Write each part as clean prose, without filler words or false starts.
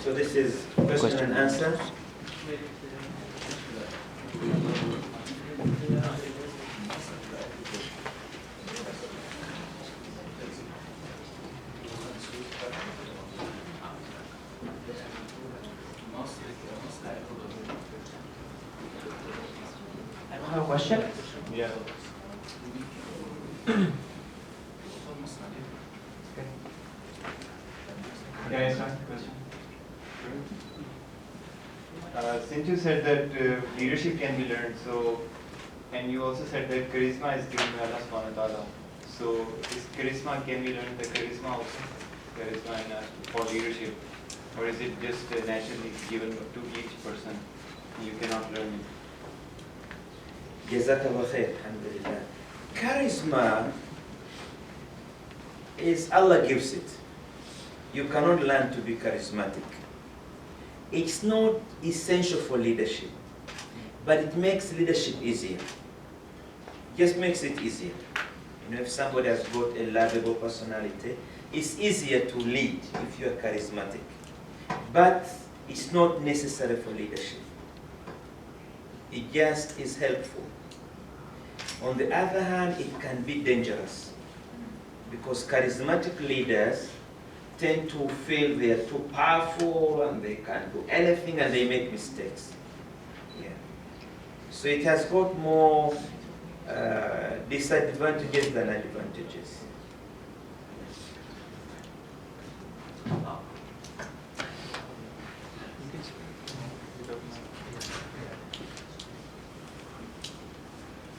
So this is question and answer. I don't have a question. Yeah. Can I start the question? Since you said that leadership can be learned, so, and you also said that charisma is given by Allah subhanahu wa ta'ala. So, is charisma, can we learn the charisma also? Charisma for leadership? Or is it just naturally given to each person? You cannot learn it. Jazakallah khair, alhamdulillah. Charisma is Allah gives it. You cannot learn to be charismatic. It's not essential for leadership, but it makes leadership easier. Just makes it easier. You know, if somebody has got a lovable personality, it's easier to lead if you are charismatic. But it's not necessary for leadership. It just is helpful. On the other hand, it can be dangerous because charismatic leaders tend to feel they are too powerful and they can do anything and they make mistakes. Yeah. So it has got more disadvantages than advantages.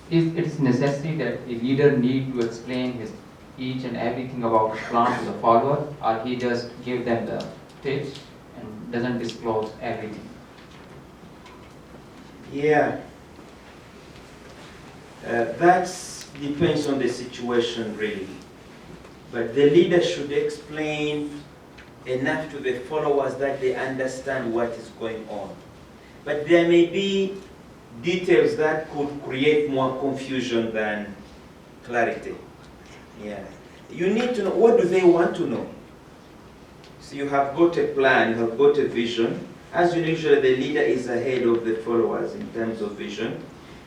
It is necessary that a leader need to explain each and everything about Islam to the follower, or he just give them the tips and doesn't disclose everything? Yeah. That depends on the situation really. But the leader should explain enough to the followers that they understand what is going on. But there may be details that could create more confusion than clarity. Yeah. You need to know, what do they want to know? So you have got a plan, you have got a vision. As usual, the leader is ahead of the followers in terms of vision.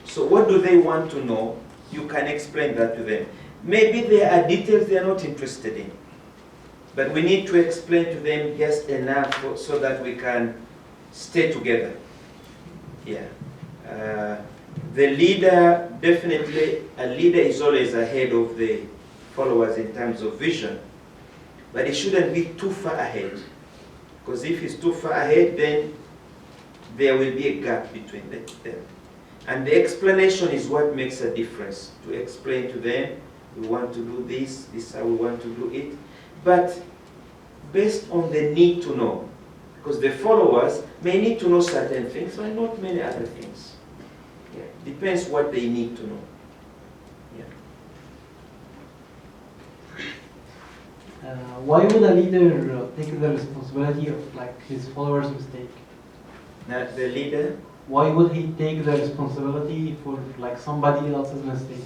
So what do they want to know? You can explain that to them. Maybe there are details they are not interested in. But we need to explain to them just enough so that we can stay together. Yeah. The leader, definitely, a leader is always ahead of the followers in terms of vision. But it shouldn't be too far ahead. Because if it's too far ahead, then there will be a gap between them. And the explanation is what makes a difference. To explain to them, we want to do this, this is how we want to do it. But based on the need to know. Because the followers may need to know certain things, but not many other things. Yeah. Depends what they need to know. Why would a leader take the responsibility of his followers' mistake? Now, the leader? Why would he take the responsibility for somebody else's mistake?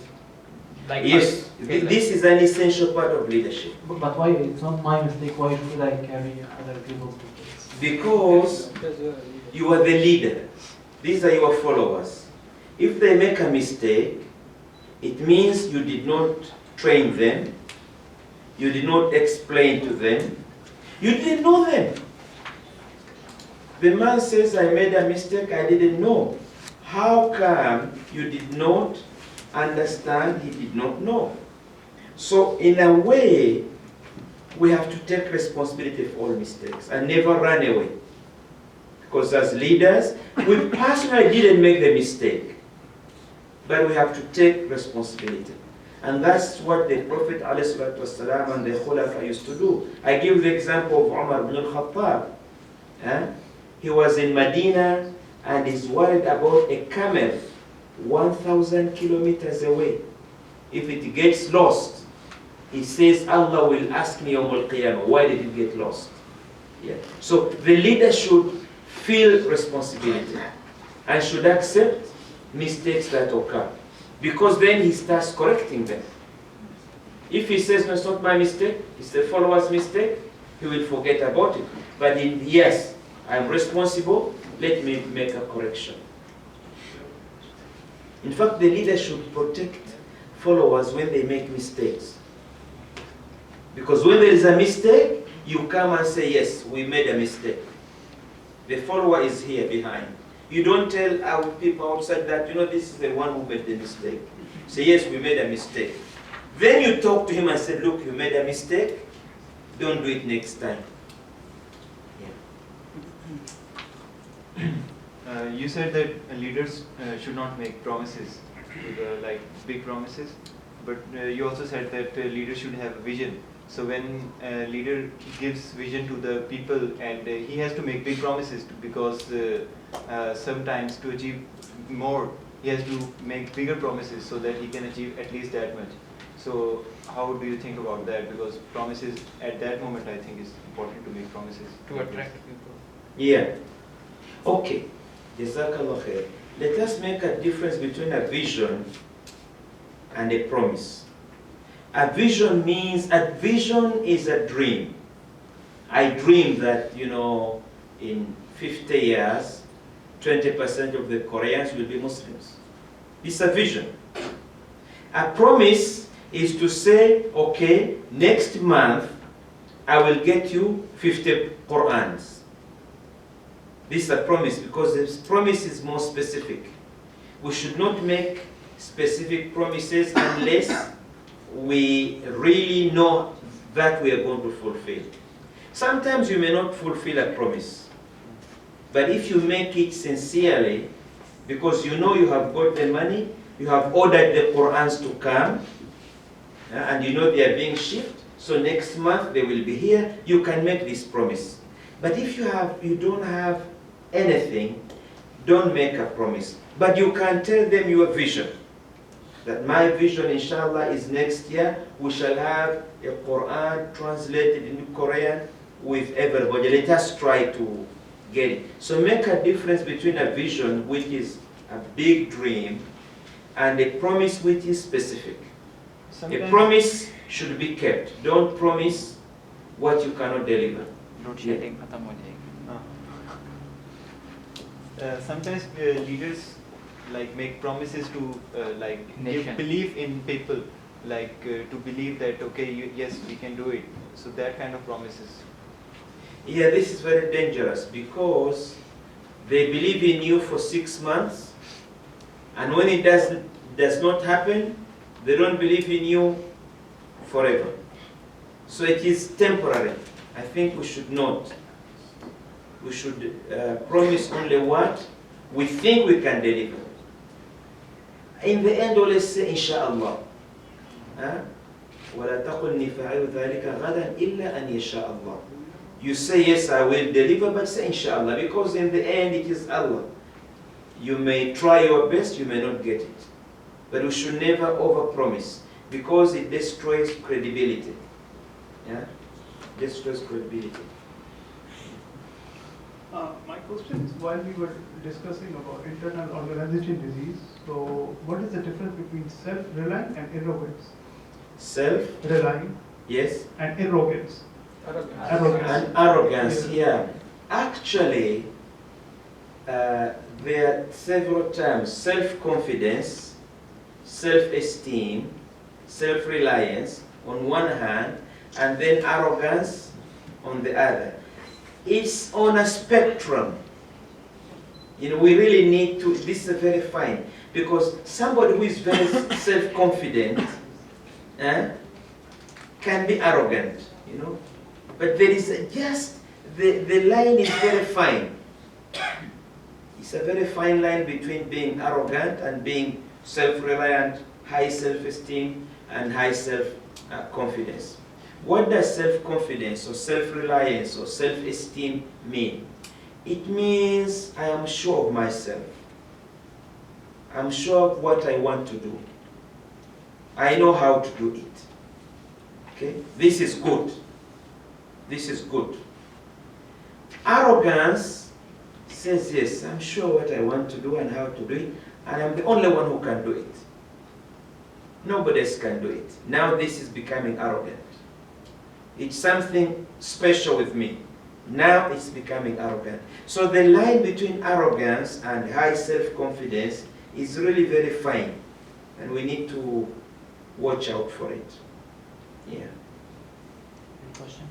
Yes, this is an essential part of leadership. But why? It's not my mistake. Why should I carry other people's mistakes? Because you are the leader. These are your followers. If they make a mistake, it means you did not train them. You did not explain to them. You didn't know them. The man says, I made a mistake, I didn't know. How come you did not understand, he did not know? So in a way, we have to take responsibility for all mistakes and never run away. Because as leaders, we personally didn't make the mistake. But we have to take responsibility. And that's what the Prophet ﷺ and the Khulafa used to do. I give the example of Omer ibn al-Khattab. He was in Medina and is worried about a camel 1,000 kilometers away. If it gets lost, he says, Allah will ask me Yawm al-Qiyamah, why did it get lost? Yeah. So the leader should feel responsibility and should accept mistakes that occur. Because then he starts correcting them. If he says, no, it's not my mistake, it's the follower's mistake, he will forget about it. But yes, I'm responsible, let me make a correction. In fact, the leader should protect followers when they make mistakes. Because when there is a mistake, you come and say, yes, we made a mistake. The follower is here behind. You don't tell our people outside that, this is the one who made the mistake. Say, yes, we made a mistake. Then you talk to him and say, look, you made a mistake. Don't do it next time. You said that leaders should not make promises, like big promises, but you also said that leaders should have a vision. So when a leader gives vision to the people and he has to make big promises because sometimes to achieve more, he has to make bigger promises so that he can achieve at least that much. So how do you think about that? Because promises at that moment, I think, is important to make promises. To attract people. Yeah. Okay. Jazakallah khair. Let us make a difference between a vision and a promise. A vision is a dream. I dream that, in 50 years, 20% of the Koreans will be Muslims. It's a vision. A promise is to say, okay, next month I will get you 50 Qurans. This is a promise because this promise is more specific. We should not make specific promises unless we really know that we are going to fulfill. Sometimes you may not fulfill a promise, but if you make it sincerely, because you know you have got the money, you have ordered the Qurans to come, and you know they are being shipped, so next month they will be here, you can make this promise. But if you don't have anything, don't make a promise. But you can tell them your vision. That my vision, inshallah, is next year we shall have a Quran translated into Korean with everybody. Let us try to get it. So make a difference between a vision, which is a big dream, and a promise which is specific. Sometimes, a promise should be kept. Don't promise what you cannot deliver. Sometimes leaders make promises to give belief in people, to believe that yes, we can do it. So that kind of promises. Yeah, this is very dangerous because they believe in you for 6 months, and when it does not happen, they don't believe in you forever. So it is temporary. I think we should not. We should promise only what we think we can deliver. In the end, always say, Insha'Allah. وَلَا تَقُلْنِي فَعِلُ ذَلِكَ غَدًا إِلَّا أَنْ يَشَاءَ اللَّهُ. You say, yes, I will deliver, but say Insha'Allah, because in the end it is Allah. You may try your best, you may not get it. But we should never overpromise, because it destroys credibility. Yeah? Destroys credibility. My question is, while we were discussing about internal organization disease, so what is the difference between self-reliant and arrogance? Self-reliant, yes, and arrogance. And arrogance, yeah. Actually, there are several terms: self-confidence, self-esteem, self-reliance on one hand, and then arrogance on the other. It's on a spectrum. We really need to, this is very fine, because somebody who is very self-confident can be arrogant, but there is just, the line is very fine. It's a very fine line between being arrogant and being self-reliant, high self-esteem, and high self-confidence. What does self-confidence or self-reliance or self-esteem mean? It means I am sure of myself. I'm sure of what I want to do. I know how to do it. Okay? This is good. This is good. Arrogance says, yes, I'm sure what I want to do and how to do it, and I'm the only one who can do it. Nobody else can do it. Now this is becoming arrogant. It's something special with me. Now it's becoming arrogant. So the line between arrogance and high self-confidence is really very fine. And we need to watch out for it. Yeah. Any question?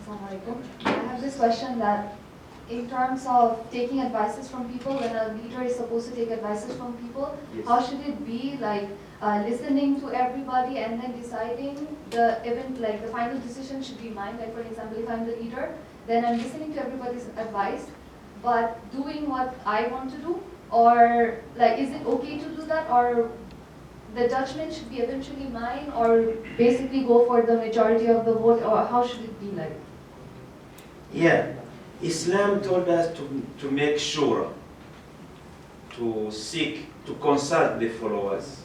Assalamualaikum. I have this question that in terms of taking advices from people, when a leader is supposed to take advices from people, Yes. how should it be, like listening to everybody and then deciding the event, like the final decision should be mine. Like for example, if I'm the leader, then I'm listening to everybody's advice, but doing what I want to do, or like is it okay to do that, or the judgment should be eventually mine, or basically go for the majority of the vote, or how should it be like? Yeah. Islam told us to make sure, to seek, to consult the followers.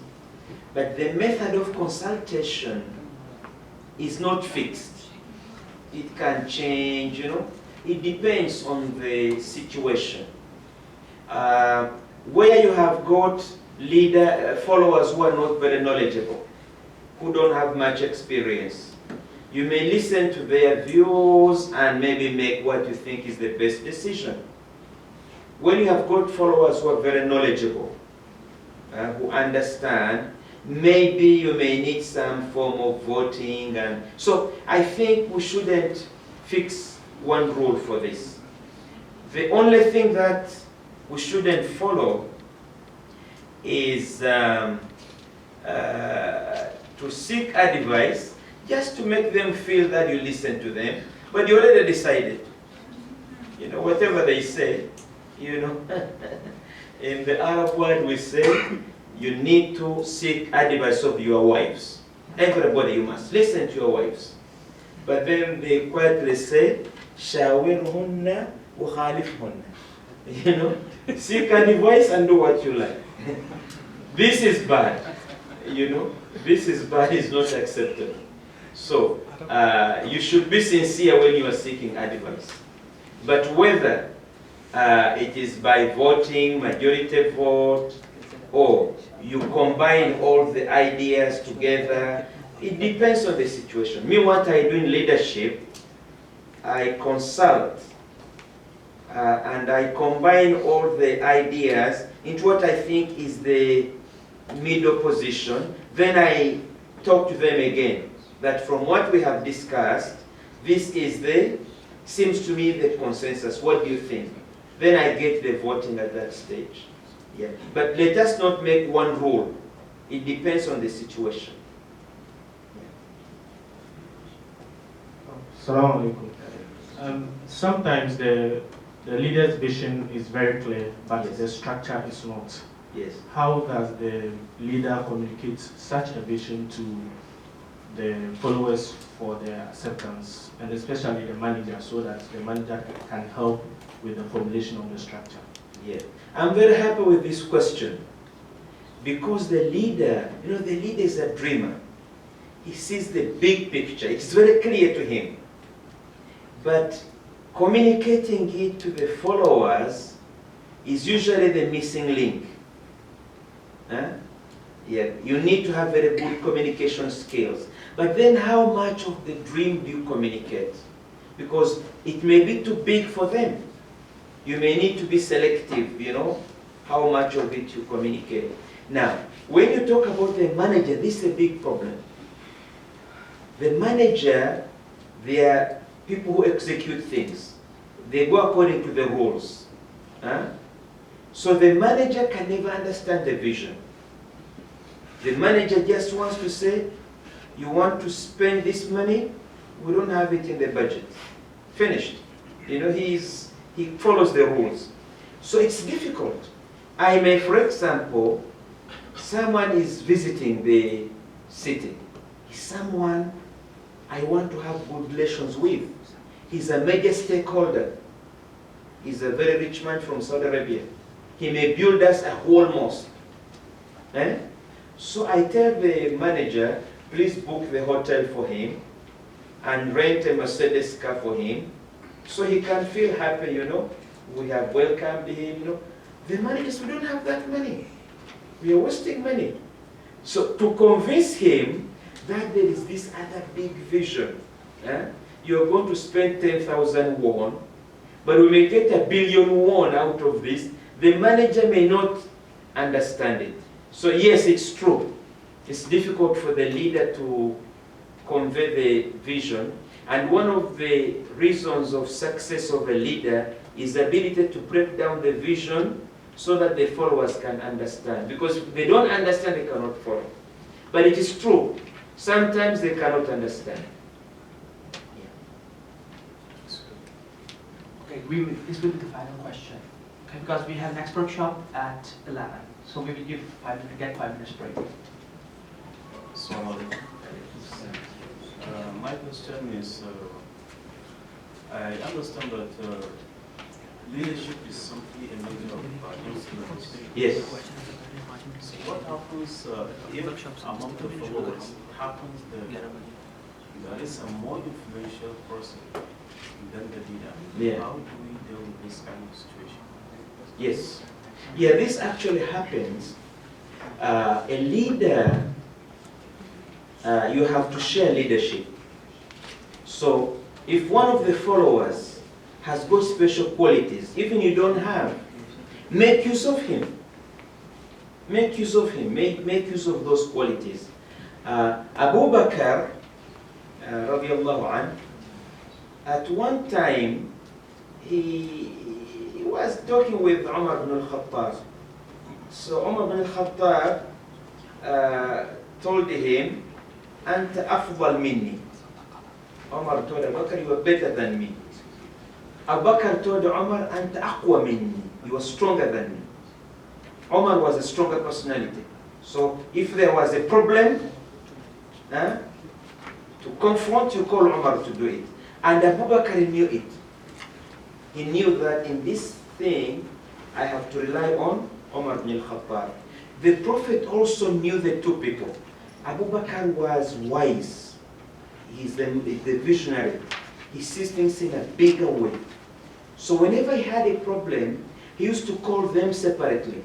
But the method of consultation is not fixed. It can change, you know. It depends on the situation. Where you have got followers who are not very knowledgeable, who don't have much experience, you may listen to their views and maybe make what you think is the best decision. When you have got followers who are very knowledgeable, who understand, maybe you may need some form of voting. And so I think we shouldn't fix one rule for this. The only thing that we shouldn't follow is to seek advice just to make them feel that you listen to them, but you already decided. You know, whatever they say, you know. In the Arab world we say, you need to seek advice of your wives. Everybody, you must listen to your wives. But then they quietly say, shawirhunna wa khalifhunna. You know, seek advice and do what you like. This is bad. You know, this is bad, is not acceptable. So, you should be sincere when you are seeking advice. But whether it is by voting, majority vote, or you combine all the ideas together, it depends on the situation. Me, what I do in leadership, I consult and I combine all the ideas into what I think is the middle position. Then I talk to them again, that from what we have discussed, this is seems to me the consensus. What do you think? Then I get the voting at that stage. Yeah. But let us not make one rule. It depends on the situation. Assalamu alaikum. Sometimes the leader's vision is very clear, but Yes. the structure is not. Yes. How does the leader communicate such a vision to the followers for their acceptance, and especially the manager, so that the manager can help with the formulation of the structure? Yeah. I'm very happy with this question, because the leader, you know, the leader is a dreamer. He sees the big picture. It's very clear to him. But communicating it to the followers is usually the missing link. Huh? Yeah, you need to have very good communication skills. But then how much of the dream do you communicate? Because it may be too big for them. You may need to be selective, you know, how much of it you communicate. Now, when you talk about the manager, this is a big problem. The manager, they are people who execute things. They go according to the rules. Huh? So the manager can never understand the vision. The manager just wants to say, you want to spend this money, we don't have it in the budget. Finished. You know, he follows the rules. So it's difficult. I may, for example, someone is visiting the city. He's someone I want to have good relations with. He's a major stakeholder. He's a very rich man from Saudi Arabia. He may build us a whole mosque. Eh? So I tell the manager, please book the hotel for him and rent a Mercedes car for him so he can feel happy, you know. We have welcomed him, you know. The manager says, we don't have that money. We are wasting money. So to convince him that there is this other big vision, you're going to spend 10,000 won, but we may get 1 billion won out of this, the manager may not understand it. So yes, it's true. It's difficult for the leader to convey the vision. And one of the reasons of success of a leader is the ability to break down the vision so that the followers can understand. Because if they don't understand, they cannot follow. But it is true. Sometimes they cannot understand. Okay, this will be the final question. Okay, because we have next workshop at 11. So we will get 5 minutes break. Assalamu alaikum. My question is, I understand that leadership is simply a matter of influence. Yes. So what happens if among the followers happens that there is a more influential person than the leader? Yeah. How do we deal with this kind of situation? Yes. Yeah, this actually happens. A leader, you have to share leadership. So if one of the followers has got special qualities, even you don't have, make use of him. Make use of him. Make use of those qualities. Abu Bakr, radiallahu anh, at one time, he was talking with Umar ibn al-Khattab. So Umar ibn al-Khattab told him, Anta afdal minni. Umar told Abu Bakr, you are better than me. Abu Bakr told Umar, Anta aqwa minni. You are stronger than me. Umar was a stronger personality. So if there was a problem, to confront, you call Umar to do it. And Abu Bakr knew it. He knew that in this thing, I have to rely on Umar ibn al-Khattab. The Prophet also knew the two people. Abu Bakr was wise. He's the visionary. He sees things in a bigger way. So whenever he had a problem, he used to call them separately.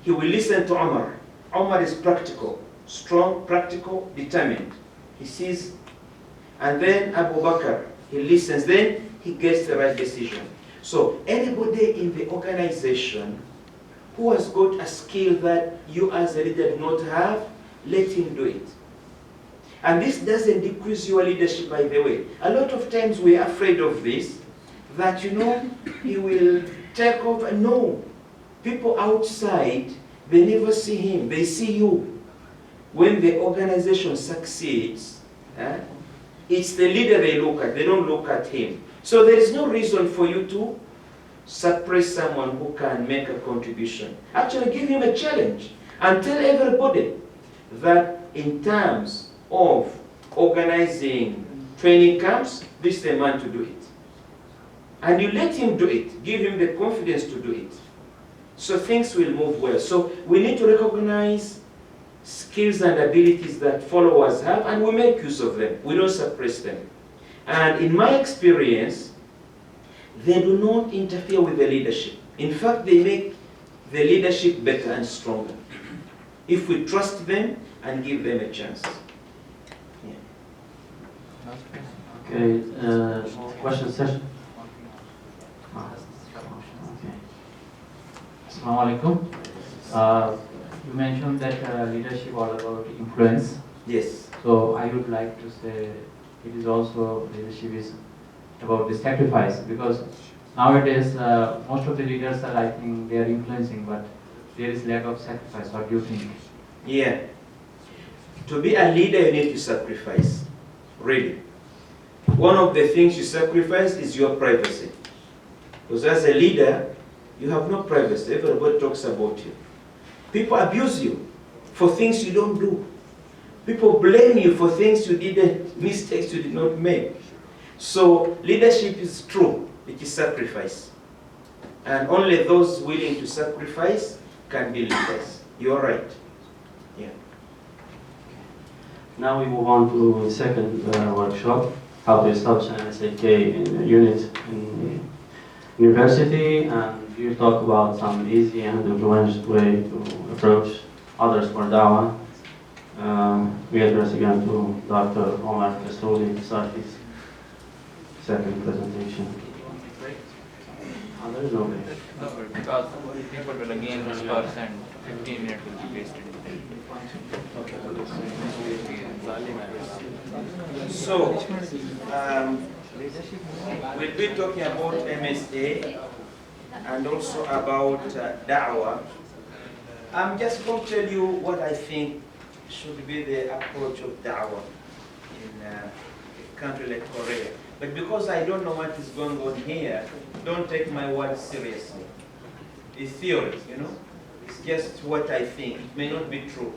He will listen to Umar. Umar is practical, strong, practical, determined. He sees, and then Abu Bakr, he listens, then he gets the right decision. So anybody in the organization who has got a skill that you as a leader do not have, let him do it. And this doesn't decrease your leadership, by the way. A lot of times we are afraid of this, that he will take over. No. People outside, they never see him, they see you. When the organization succeeds, it's the leader they look at, they don't look at him. So there is no reason for you to suppress someone who can make a contribution. Actually give him a challenge and tell everybody that in terms of organizing training camps, this is the man to do it. And you let him do it, give him the confidence to do it. So things will move well. So we need to recognize skills and abilities that followers have, and we make use of them. We don't suppress them. And in my experience, they do not interfere with the leadership. In fact, they make the leadership better and stronger if we trust them and give them a chance. Yeah. Okay, question session. Okay. Assalamu alaikum. You mentioned that leadership all about influence. Yes. So I would like to say it is also leadership is about the sacrifice, because nowadays most of the leaders are, I think, they are influencing, but there is lack of sacrifice. What do you think? Yeah. To be a leader, you need to sacrifice. Really. One of the things you sacrifice is your privacy. Because as a leader, you have no privacy. Everybody talks about you. People abuse you for things you don't do. People blame you for things you didn't, mistakes you did not make. So leadership is true. It is sacrifice. And only those willing to sacrifice can be leaders. You're right. Yeah. Now we move on to the second workshop, how to establish an SAK in a unit in university, and you talk about some easy and influential way to approach others for dawah. We address again to Dr. Omer Kasule to start his second presentation. There is no break. No, because people will again disperse and 15 minutes will be wasted. So, we'll be talking about MSA and also about da'wah. I'm just going to tell you what I think should be the approach of da'wah in a country like Korea. But because I don't know what is going on here, don't take my words seriously. It's theory, you know? It's just what I think. It may not be true.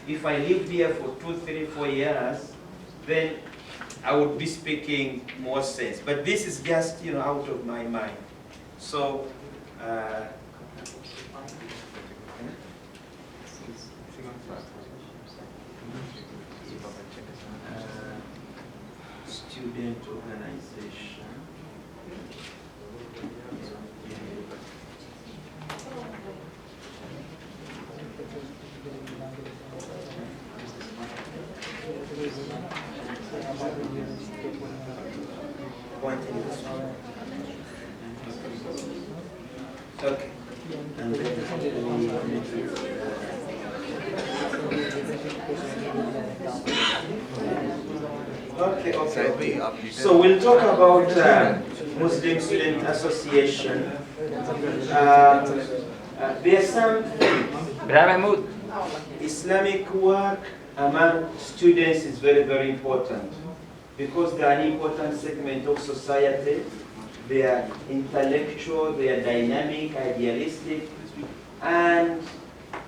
If I lived here for 2, 3, 4 years, then I would be speaking more sense. But this is just, you know, out of my mind. So, student organization. Pointing this one. Okay. And okay, okay. So we'll talk about Muslim Student Association. There are some Islamic work among students is very, very important because they are an important segment of society. They are intellectual, they are dynamic, idealistic, and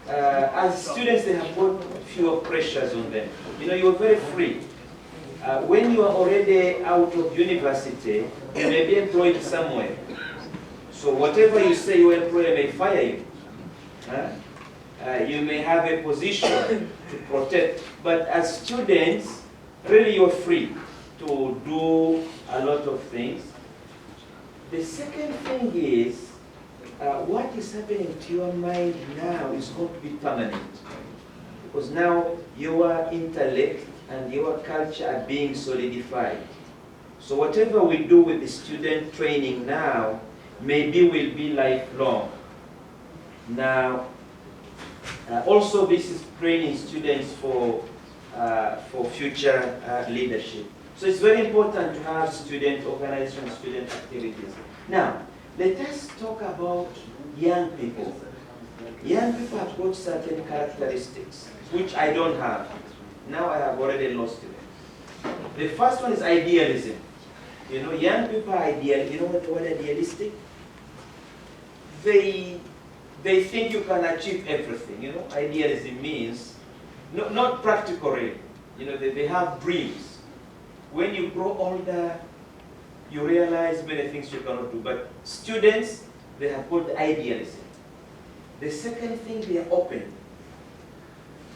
as students they have got fewer pressures on them. You know, you're very free. When you are already out of university, you may be employed somewhere. So whatever you say, your employer may fire you. You may have a position to protect, but as students, really you're free to do a lot of things. The second thing is, what is happening to your mind now is going to be permanent. Because now your intellect and your culture are being solidified. So whatever we do with the student training now, maybe will be lifelong. Now, also this is training students for future leadership. So it's very important to have student organization, student activities. Now, let us talk about young people. Young people have got certain characteristics, which I don't have. Now I have already lost it. The first one is idealism. You know, young people are ideal. You know what the word idealistic? They think you can achieve everything. You know, idealism means not practical really. You know, they have dreams. When you grow older, you realize many things you cannot do. But students, they have got idealism. The second thing, they are open.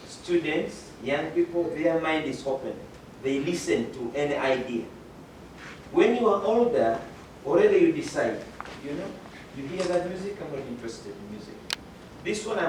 Students, young people, their mind is open. They listen to any idea. When you are older, already you decide, you know, you hear that music, I'm not interested in music. This one I'm